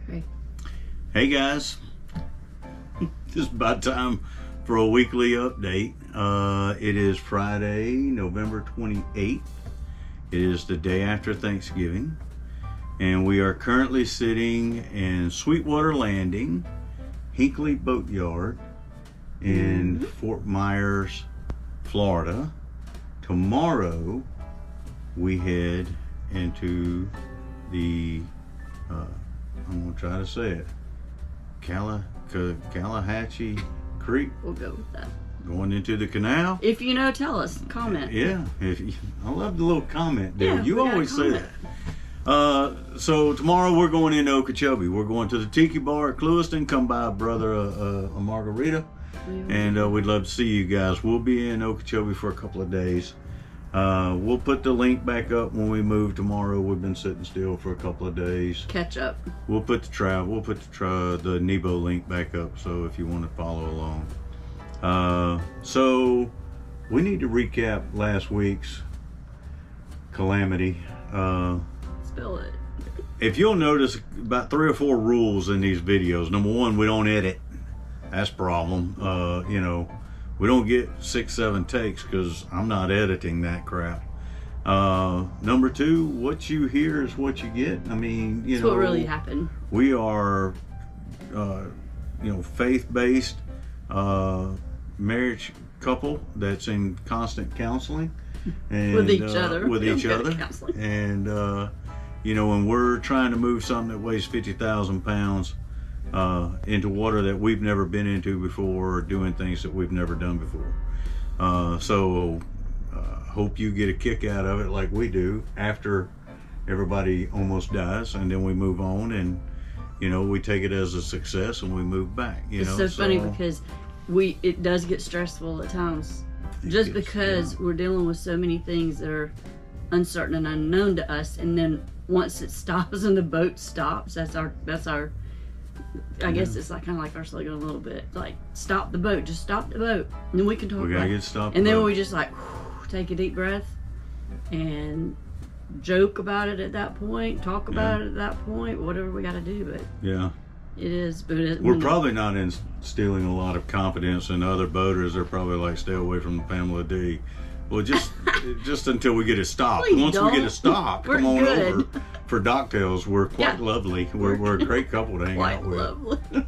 Okay. Hey guys, just about time for a weekly update. It is Friday, November 28th. It is the day after Thanksgiving, and we are currently sitting in Sweetwater Landing, Hinckley Boatyard in Fort Myers, Florida. Tomorrow we head into the I'm gonna try to say it, Calahachie Creek. We'll go with that. Going into the canal. If you know, tell us. Comment. Yeah, I love the little comment there. Yeah, You we got a always say comment. that. So tomorrow we're going into Okeechobee. We're going to the Tiki Bar at Clewiston. Come by, brother, a margarita, and we'd love to see you guys. We'll be in Okeechobee for a couple of days. We'll put the link back up when we move tomorrow. We've been sitting still for a couple of days. Catch up. We'll put the Nebo link back up, so if you want to follow along. So we need to recap last week's calamity. Spill it. If you'll notice about 3 or 4 rules in these videos. Number one, we don't edit. That's a problem. We don't get 6, 7 takes because I'm not editing that crap. Number 2, what you hear is what you get. I mean, That's what really happened. We are, faith-based marriage couple that's in constant counseling and With each other. With We don't each go to other, counseling. and when we're trying to move something that weighs 50,000 pounds. Into water that we've never been into before, or doing things that we've never done before. Hope you get a kick out of it like we do after everybody almost dies, and then we move on, and we take it as a success and we move back. It's so funny because it does get stressful at times, just because we're dealing with so many things that are uncertain and unknown to us, and then once it stops and the boat stops, that's our I guess it's kind of like our slogan a little bit, like stop the boat, just stop the boat, and then we can talk. We gotta get stopped. And then we just take a deep breath and joke about it at that point, talk about it at that point, whatever we got to do. But yeah, it is. But we're probably not instilling a lot of confidence in other boaters. They're probably like, stay away from the Pamela D. Well, just until we get it stopped. Please Once don't. we get it stopped, We're come on good. over for Docktails. We're quite lovely. We're a great couple to hang quite out with. lovely.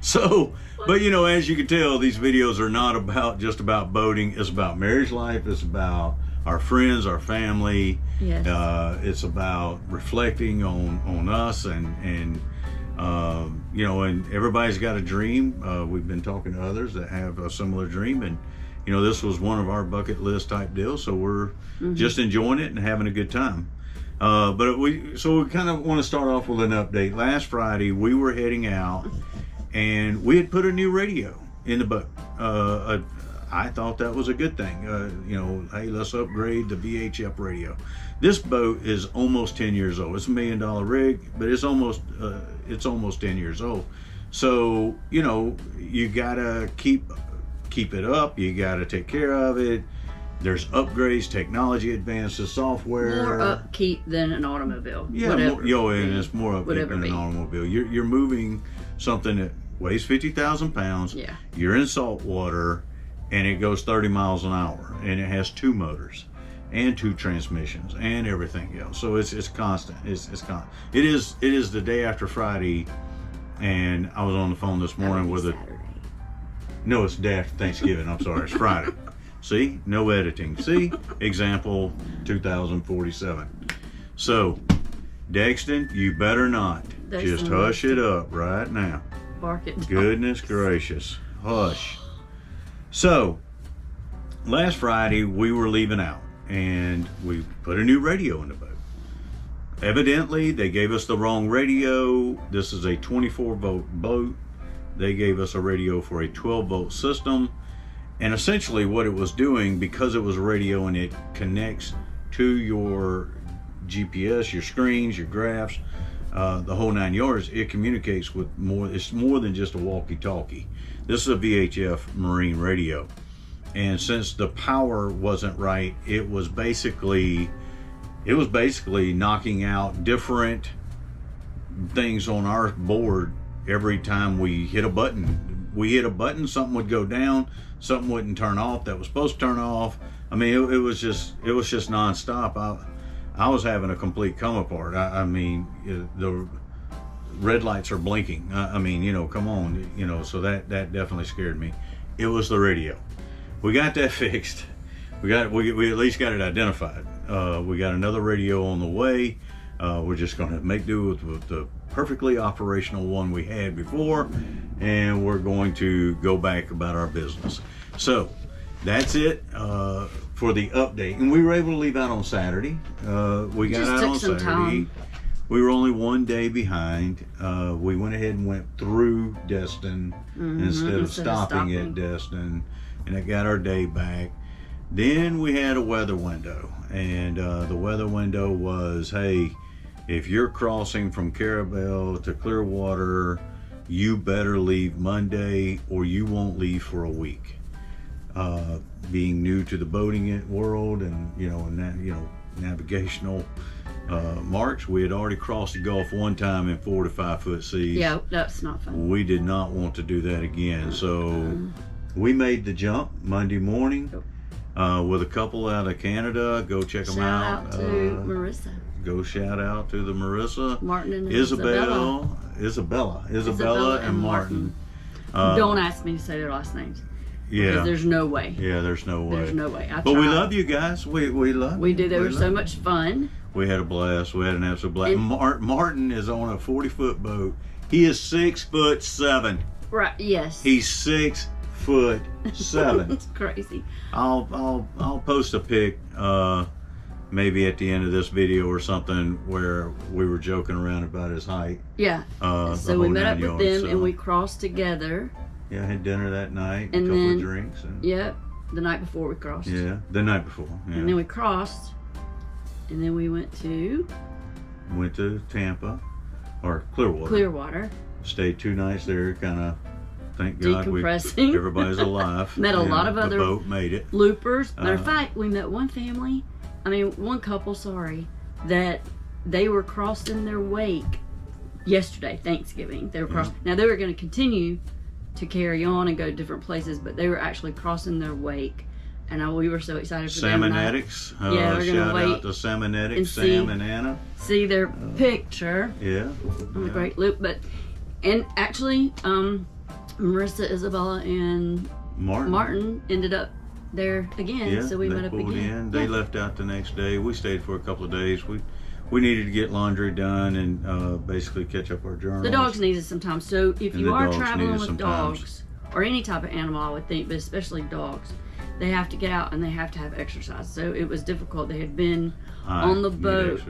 So, but as you can tell, these videos are not just about boating. It's about marriage life. It's about our friends, our family. Yes. It's about reflecting on us and everybody's got a dream. We've been talking to others that have a similar dream, and this was one of our bucket list type deals. So we're just enjoying it and having a good time. But we kind of want to start off with an update. Last Friday we were heading out, and we had put a new radio in the boat. I thought that was a good thing. Hey, let's upgrade the VHF radio. This boat is almost 10 years old. It's $1 million rig, but it's almost 10 years old. So you gotta keep it up. You gotta take care of it. There's upgrades, technology advances, software. More upkeep than an automobile. Yeah, and it's more upkeep than an automobile. You're moving something that weighs 50,000 pounds. Yeah. You're in salt water, and it goes 30 miles an hour, and it has 2 motors and 2 transmissions and everything else. So it's constant. It's constant. It is the day after Friday, and I was on the phone this morning with Saturday. No, it's the day after Thanksgiving. I'm sorry, it's Friday. See, no editing. See, example 2047. So, Dexton, you better not. Just hush it up right now. Bark it. Goodness gracious, hush. So, last Friday we were leaving out, and we put a new radio in the boat. Evidently, they gave us the wrong radio. This is a 24-volt boat. They gave us a radio for a 12-volt system. And essentially what it was doing, because it was a radio and it connects to your GPS, your screens, your graphs, the whole 9 yards, it communicates with more. It's more than just a walkie-talkie. This is a VHF marine radio. And since the power wasn't right, it was basically knocking out different things on our board every time we hit a button. We hit a button, something would go down, something wouldn't turn off that was supposed to turn off. I mean, it was just nonstop. I was having a complete come apart. I mean, the red lights are blinking. I mean, you know, come on, you know. So that definitely scared me. It was the radio. We got that fixed. We at least got it identified. We got another radio on the way. We're just going to make do with the perfectly operational one we had before, and we're going to go back about our business. So that's it for the update. And we were able to leave out on Saturday. We got out on Saturday. Time. We were only one day behind. We went ahead and went through Destin instead of stopping at Destin, and it got our day back. Then we had a weather window, and the weather window was, hey, if you're crossing from Carabel to Clearwater, you better leave Monday or you won't leave for a week. Being new to the boating world and navigational marks, we had already crossed the Gulf one time in 4 to 5 foot seas. Yeah, that's not fun. We did not want to do that again, so we made the jump Monday morning with a couple out of Canada. Go check them out. Shout out to Marissa. Go shout out to the Marissa, Martin and Isabella and Martin. Don't ask me to say their last names. Yeah, because there's no way. Yeah, there's no way. There's no way. But we love you guys. We love. We do. They were so much fun. We had a blast. We had an absolute blast. Martin is on a 40-foot boat. He is 6'7". Right. Yes. He's 6'7". It's crazy. I'll post a pic. Maybe at the end of this video or something where we were joking around about his height. Yeah. So we met up with them and we crossed together. Yeah, I had dinner that night, and a couple of drinks. Yep, the night before we crossed. Yeah, the night before. Yeah. And then we crossed, and then we went to Tampa, or Clearwater. Clearwater. Stayed 2 nights there, kind of. Thank God everybody's alive. Met a lot of other the boat made it. Loopers. Matter of fact, we met one couple, that they were crossing their wake yesterday, Thanksgiving. They were crossing. Now they were going to continue to carry on and go to different places, but they were actually crossing their wake, and we were so excited for them. Salmonetics. Yeah, we're gonna shout out to Salmonetics, Sam and Anna. See their picture. Yeah. On the Great Loop, and actually, Marissa, Isabella, and Martin ended up there again. Yeah, so we met up again. They left out the next day. We stayed for a couple of days. We needed to get laundry done and basically catch up our journals. The dogs needed some time. So if you are traveling with dogs or any type of animal, I would think, but especially dogs, they have to get out and they have to have exercise. So it was difficult. They had been on the boat.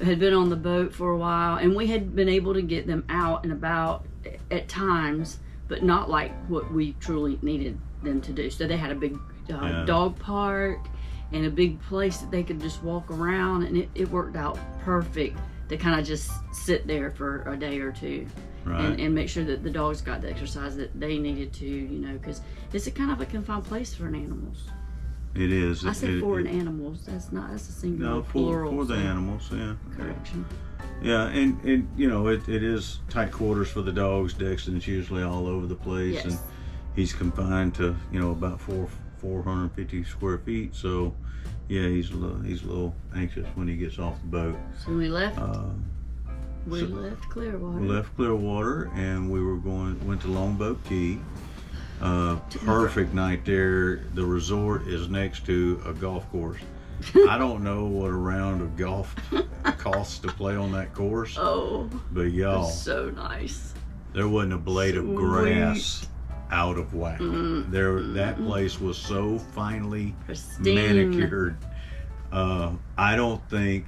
Had been on the boat for a while, and we had been able to get them out and about at times, but not like what we truly needed them to do. So they had a big dog park and a big place that they could just walk around, and it worked out perfect to kind of just sit there for a day or two. Right. And make sure that the dogs got the exercise that they needed to, because it's a kind of a confined place for animals. It is. I said for animals. That's a singular. No, for the animals. Yeah. Correction. Yeah, and it is tight quarters for the dogs. Dexton's usually all over the place, yes. And he's confined to about 450 square feet. So yeah, he's a little anxious when he gets off the boat. So we left. We left Clearwater. We left Clearwater, and we went to Longboat Key. Perfect night there. The resort is next to a golf course. I don't know what a round of golf costs to play on that course. Oh, but y'all, so nice. There wasn't a blade of grass out of whack. That place was so finely pristine, manicured. I don't think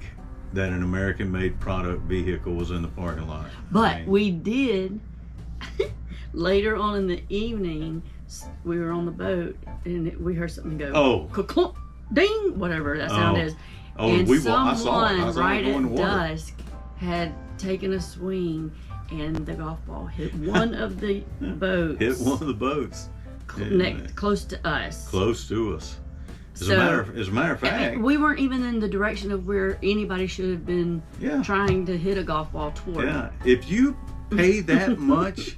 that an American-made product vehicle was in the parking lot. But we did. Later on in the evening, we were on the boat and we heard something go. Oh. Clunk, ding, whatever that sound is. Oh, and I saw it right at dusk had taken a swing, and the golf ball hit one of the boats. Hit one of the boats. Close to us. Close to us. As a matter of fact, we weren't even in the direction of where anybody should have been trying to hit a golf ball toward. Yeah, if you pay that much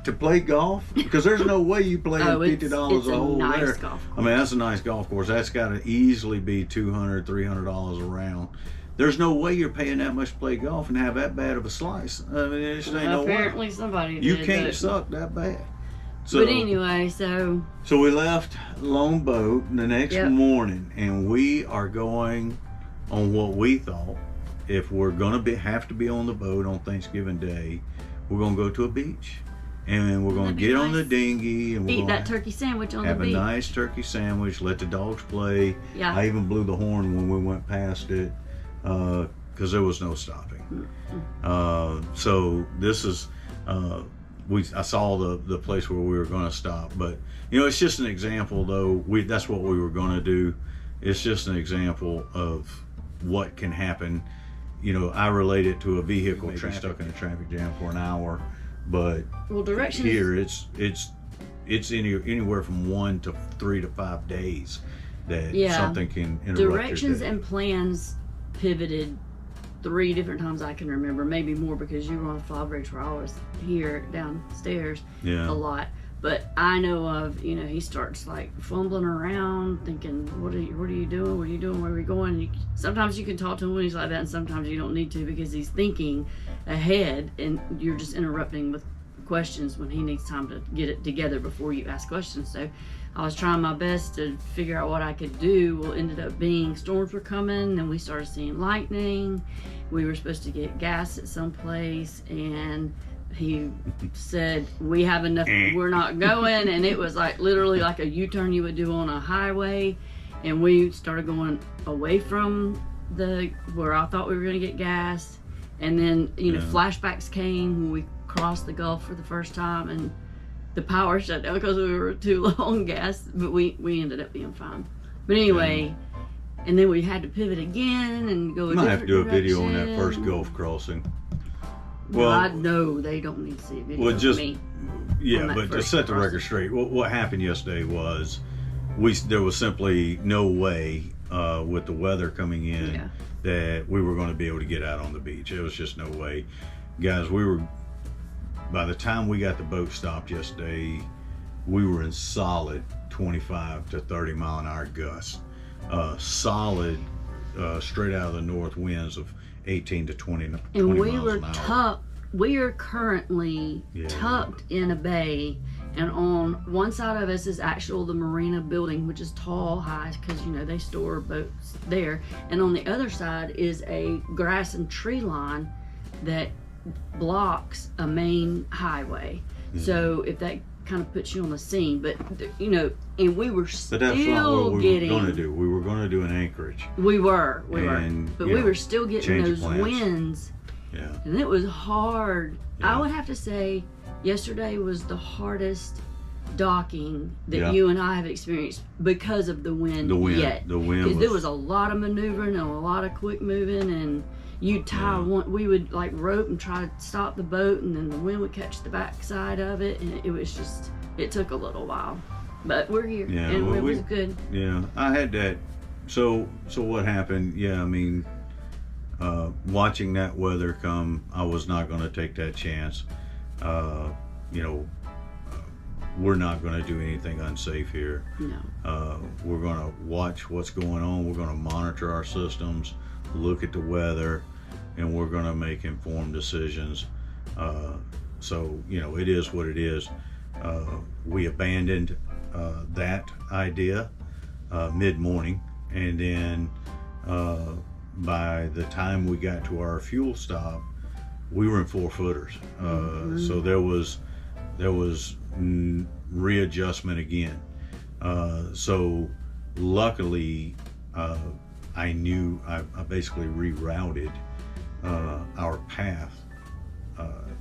to play golf, because there's no way you play $50 a hole nice there. Golf course. I mean, that's a nice golf course. That's got to easily be $200, $300 a round. There's no way you're paying that much to play golf and have that bad of a slice. I mean, there just ain't no way. Apparently somebody did. You can't suck that bad. So, but anyway, so we left Lone Boat the next morning, and we are going on what we thought, if we're gonna have to be on the boat on Thanksgiving Day, we're gonna go to a beach, and we're gonna get on the dinghy, and we're eat gonna that turkey sandwich on the beach. Have a nice turkey sandwich. Let the dogs play. Yeah. I even blew the horn when we went past it, because there was no stopping. So this is. I saw the place where we were going to stop, but it's just an example. Though that's what we were going to do. It's just an example of what can happen. I relate it to a vehicle stuck in a traffic jam for an hour, but directions here it's anywhere from 1 to 3 to 5 days that something can interrupt directions your day. And plans pivoted 3 different times I can remember, maybe more because you were on Flybridge where I was here downstairs a lot. But I know of, he starts like fumbling around, thinking, what are you doing? What are you doing? Where are we going? Sometimes you can talk to him when he's like that, and sometimes you don't need to because he's thinking ahead, and you're just interrupting with questions when he needs time to get it together before you ask questions. So I was trying my best to figure out what I could do. Well, it ended up being storms were coming, and we started seeing lightning. We were supposed to get gas at some place, and he said, we have enough, we're not going. And it was like literally like a U-turn you would do on a highway. And we started going away from where I thought we were going to get gas. And then, flashbacks came when we crossed the Gulf for the first time, and the power shut down because we were too low on gas, but we ended up being fine. But anyway, and then we had to pivot again and go a different direction. Might have to do a video on that first Gulf crossing. Well, I know they don't need to see a video of me. Yeah, but to set the record straight, what happened yesterday was there was simply no way with the weather coming in that we were going to be able to get out on the beach. It was just no way. Guys, by the time we got the boat stopped yesterday, we were in solid 25 to 30 mile an hour gusts. Solid, straight out of the north winds of 18 to 20 miles an hour. We are currently tucked in a bay, and on one side of us is the marina building, which is tall, high, because they store boats there, and on the other side is a grass and tree line that blocks a main highway. So if that kind of puts you on the scene, but and we were still But that's not what we were going to do. We were going to do an anchorage. We were, but we were still getting those winds. Yeah. And it was hard. Yeah. I would have to say yesterday was the hardest docking that you and I have experienced because of the wind. The wind. Because there was a lot of maneuvering and a lot of quick moving, and you'd tie we would like rope and try to stop the boat, and then the wind would catch the backside of it, and it was just, it took a little while. But we're here, and it was good. Yeah, I had that. So what happened? Yeah, I mean, watching that weather come, I was not going to take that chance. We're not going to do anything unsafe here. No. We're going to watch what's going on. We're going to monitor our systems, look at the weather, and we're going to make informed decisions. It is what it is. We abandoned that idea mid-morning, and then by the time we got to our fuel stop, we were in 4-footers. So there was readjustment again. So luckily, I knew I basically rerouted our path.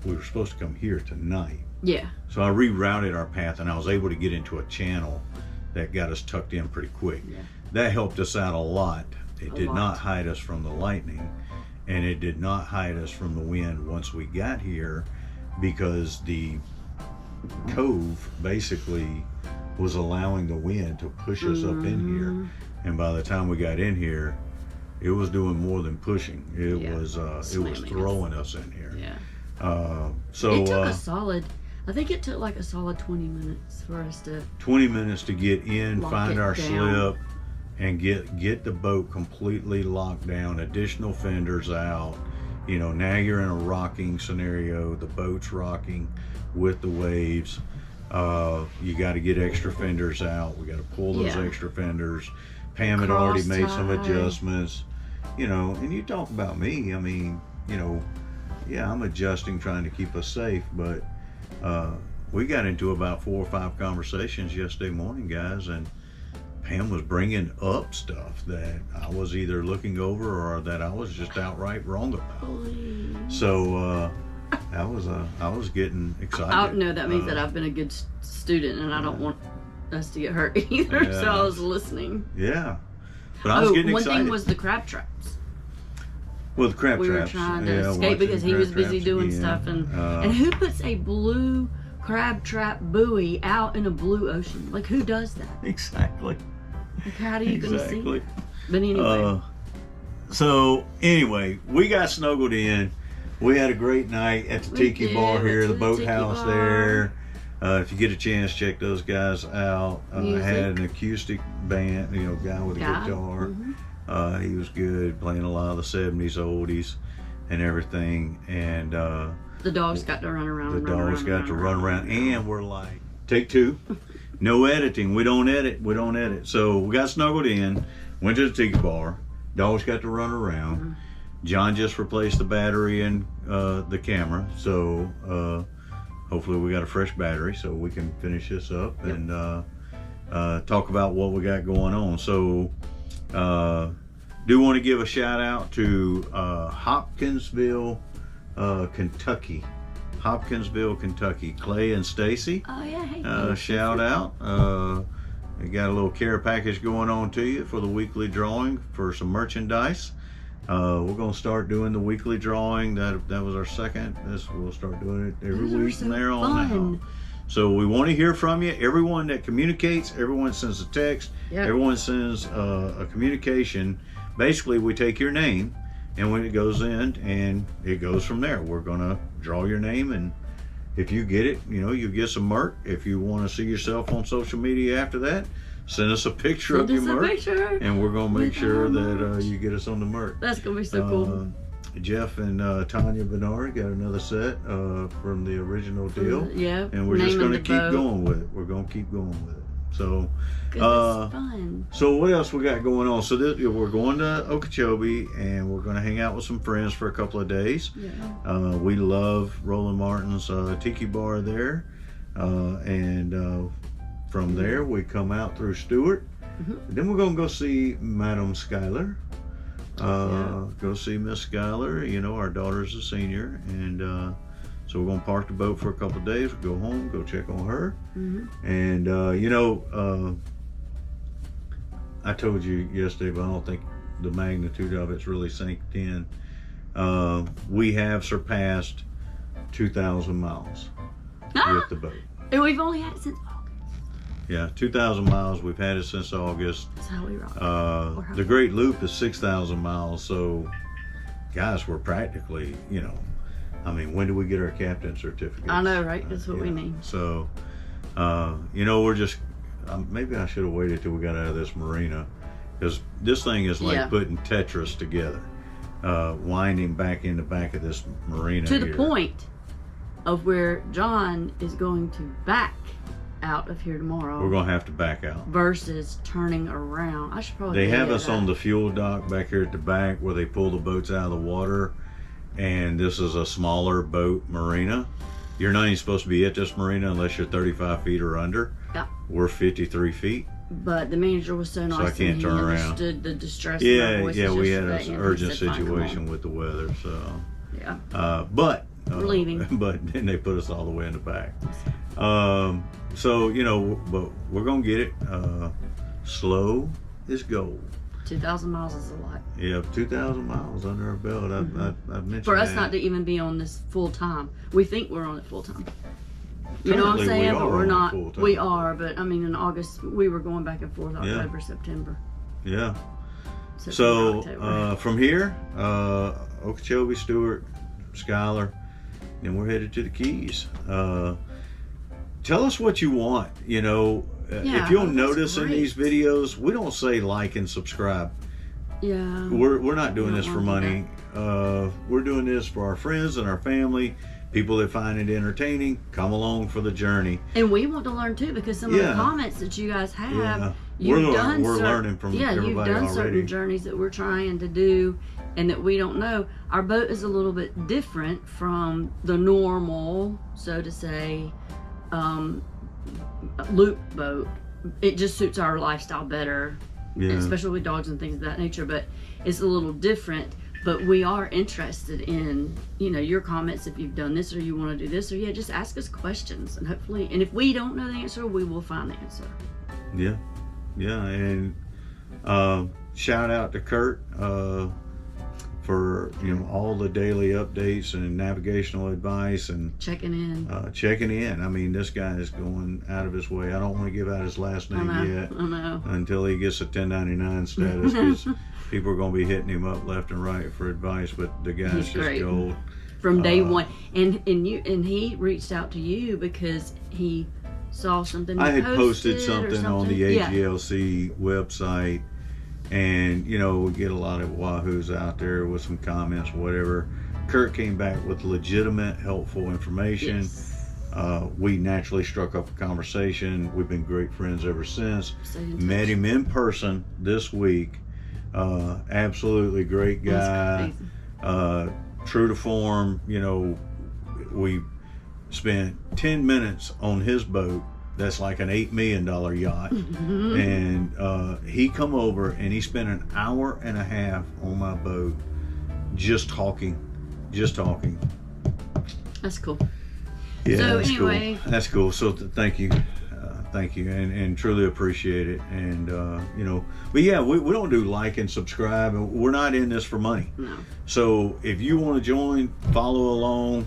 We were supposed to come here tonight. Yeah. So I rerouted our path, and I was able to get into a channel that got us tucked in pretty quick. Yeah. That helped us out a lot. It did not hide us from the lightning, and it did not hide us from the wind once we got here, because the cove basically was allowing the wind to push us up in here, and by the time we got in here, it was doing more than pushing. It Yeah. was Slamming throwing us in here. Yeah. So It took a solid, I think it took like a solid 20 minutes for us to 20 minutes to get in, lock find it our down. slip, and get the boat completely locked down. Additional fenders out. You know, now you're in a rocking scenario. The boat's rocking with the waves. You got to get extra fenders out. We got to pull those Yeah. extra fenders. Pam had already made some Cross tie. adjustments. You know, and you talk about me. I mean, you know, yeah, I'm adjusting, trying to keep us safe, but we got into about 4 or 5 conversations yesterday morning, guys, and Pam was bringing up stuff that I was either looking over or that I was just outright wrong about. Please. So I was getting excited. No, that means that I've been a good student, and I don't want us to get hurt either. Yeah. So I was listening. Yeah, but I was getting one excited. thing was the crab traps. Well, the crab We were traps. trying to yeah, escape watching because he crab was busy traps doing again. stuff, and who puts a blue crab trap buoy out in a blue ocean? Like, who does that? Exactly. Like, how are you gonna see? Exactly. But anyway, So anyway, we got snuggled in. We had a great night at the We Tiki did, Bar here, went the to the Tiki boathouse Bar. there. If you get a chance, check those guys out. Music. Had an acoustic band, you know, guy with a Guy. guitar. Mhm. He was good, playing a lot of the 70s oldies and everything. And the dogs got to run around. the and run dogs around, got to run around, and we're like, take 2. No editing. We don't edit. So we got snuggled in, went to the Tiki Bar. Dogs got to run around. Mm-hmm. John just replaced the battery in the camera. So hopefully we got a fresh battery so we can finish this up and talk about what we got going on. So do want to give a shout out to Hopkinsville, Kentucky. Hopkinsville, Kentucky. Clay and Stacy. Oh yeah, hey. Shout out. We got a little care package going on to you for the weekly drawing for some merchandise. We're gonna start doing the weekly drawing. That was our second. We'll start doing it every Those are week so from there on fun. out. So we want to hear from you. Everyone that communicates, everyone sends a text, Yep. everyone sends a communication. Basically, we take your name, and when it goes in, and it goes from there. We're gonna draw your name, and if you get it, you know, you get some merch. If you want to see yourself on social media after that, send us a picture of Send your us a merch, picture and we're gonna make with sure our that merch. you get us on the merch. That's gonna be so cool. Jeff and Tanya Bernard got another set from the original deal, Yeah. and we're just naming gonna the keep boat. going with it. We're gonna keep going with it. So, 'Cause it's fun. so what else we got going on? So we're going to Okeechobee, and we're gonna hang out with some friends for a couple of days. Yeah. We love Roland Martin's Tiki Bar there, and from there we come out through Stewart. Then we're gonna go see Madam Schuyler. Go see Miss Schuyler. You know, our daughter's a senior, and so we're gonna park the boat for a couple of days. We'll go home, go check on her, and you know, I told you yesterday, but I don't think the magnitude of it's really sank in. We have surpassed 2,000 miles with the boat. And we've only had it since August. Yeah, 2,000 miles. We've had it since August. That's how we rock. The Great Loop is 6,000 miles. So, guys, we're practically, you know, I mean, when do we get our captain certificate? I know, right? That's what we yeah. need. So, you know, we're just, maybe I should have waited till we got out of this marina, because this thing is like Yeah. putting Tetris together, winding back in the back of this marina To the here. point of where John is going to back out of here tomorrow We're gonna have to back out. versus turning around. I should probably They have video us on that. the fuel dock back here at the back where they pull the boats out of the water, and this is a smaller boat marina. You're not even supposed to be at this marina unless you're 35 feet or under. Yeah. We're 53 feet. But the manager was so nice I can't and turn he around. understood the distress in our Yeah, voices yeah, we had yesterday, an and he urgent said, "Fine, come situation on." with the weather, so. Yeah. We're leaving. But then they put us all the way in the back. So, you know, but we're gonna get it. Slow is gold. 2,000 miles is a lot. Yeah, 2,000 miles under our belt. I've mentioned For us that. not to even be on this full time. We think we're on it full time. You know what I'm Currently, we saying? But are we're on it not. full time. We are, but I mean, in August, we were going back and forth, Yeah. October, September. Yeah. September, So October. from here, Okeechobee, Stewart, Schuyler, then we're headed to the Keys. Tell us what you want. You know, Yeah, if you'll that's notice in great. these videos, we don't say like and subscribe. Yeah. We're not doing don't this for wanna do money. We're doing this for our friends and our family, people that find it entertaining. Come along for the journey. And we want to learn too, because some of Yeah. the comments that you guys have, Yeah. you've done We're cer- learning from yeah, you've everybody done already. certain journeys that we're trying to do and that we don't know. Our boat is a little bit different from the normal, so to say, loop boat. It just suits our lifestyle better, Yeah. especially with dogs and things of that nature, but it's a little different. But we are interested in, you know, your comments if you've done this or you want to do this, or yeah, just ask us questions, and hopefully, and if we don't know the answer, we will find the answer. Yeah, yeah, and shout out to Kurt for all the daily updates and navigational advice and Checking in. checking in. I mean, this guy is going out of his way. I don't want to give out his last name yet I know. until he gets a 1099 status, because people are going to be hitting him up left and right for advice. But the guy's He's just great. gold. From day one, and he reached out to you because he saw something. I you had posted or something on the Yeah. AGLC website, and we get a lot of wahoos out there with some comments, whatever. Kurt came back with legitimate, helpful information. Yes. We naturally struck up a conversation. We've been great friends ever since. Stay in touch. Met him in person this week. Absolutely great guy. That's True to form. We spent 10 minutes on his boat. That's like an $8 million yacht. And he come over and he spent an hour and a half on my boat just talking. That's cool. Yeah, So that's anyway. cool. That's cool. So thank you. Thank you, and truly appreciate it. And but yeah, we don't do like and subscribe, and we're not in this for money. No. So if you want to join, follow along,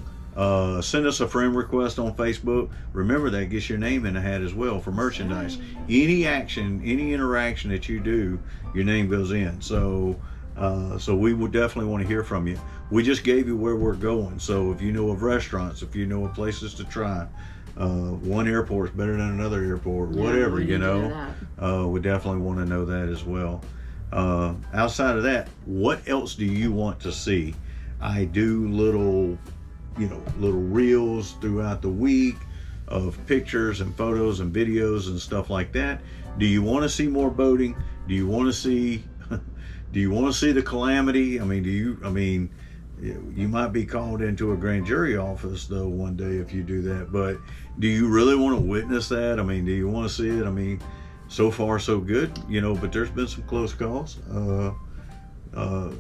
send us a friend request on Facebook. Remember, that gets your name in the hat as well for merchandise. Any action, any interaction that you do, your name goes in. So we would definitely want to hear from you. We just gave you where we're going. So if you know of restaurants, if you know of places to try, one airport's better than another airport, Yeah, whatever, we need to know that. we definitely want to know that as well. Outside of that, what else do you want to see? I do little reels throughout the week of pictures and photos and videos and stuff like that. Do you want to see more boating? Do you want to see the calamity? I mean, you might be called into a grand jury office though one day if you do that, but do you really want to witness that? I mean, do you want to see it? I mean, so far so good, but there's been some close calls. Do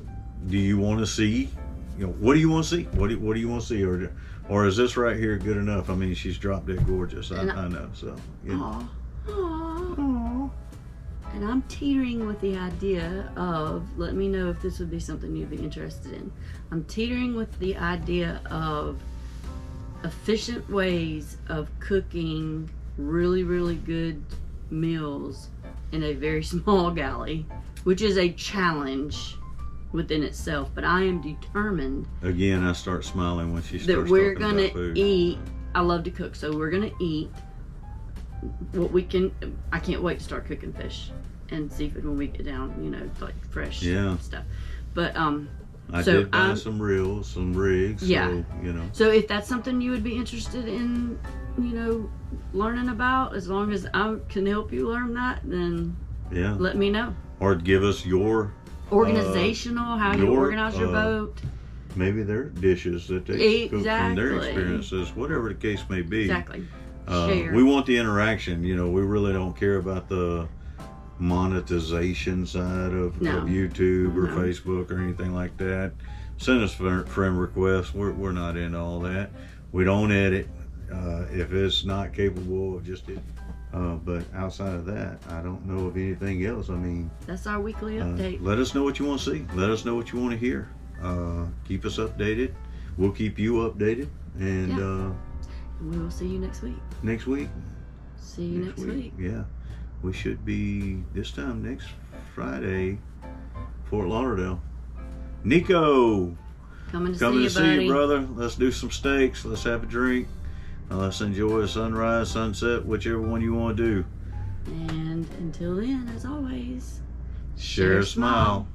you want to see, what do you want to see? What do you want to see? Or is this right here good enough? I mean, she's drop dead gorgeous. I know. So, Aw. And I'm teetering with the idea of, let me know if this would be something you'd be interested in. I'm teetering with the idea of efficient ways of cooking really, really good meals in a very small galley, which is a challenge within itself. But I am determined Again, I start smiling when she starts that we're talking gonna about food. eat. I love to cook, so we're gonna eat what we can. I can't wait to start cooking fish and seafood when we get down, like fresh stuff. But I so did buy some reels, some rigs. Yeah. So, So if that's something you would be interested in, learning about, as long as I can help you learn that, then yeah. let me know. Or give us your Organizational, how you organize your boat. maybe their dishes that they cook from their Exactly. experiences, whatever the case may be. Exactly. Share. We want the interaction. We really don't care about the monetization side of YouTube or No. Facebook or anything like that. Send us friend requests. We're not into all that. We don't edit if it's not capable of just it. But outside of that, I don't know of anything else. I mean, That's our weekly update. let us know what you want to see. Let us know what you want to hear. Keep us updated. We'll keep you updated. And We will see you next week. next week. See you next week. Yeah. We should be this time next Friday, Fort Lauderdale. Nico, Coming to coming see you, buddy. brother. Let's do some steaks. Let's have a drink. Let's enjoy a sunrise, sunset, whichever one you want to do. And until then, as always, Share a smile.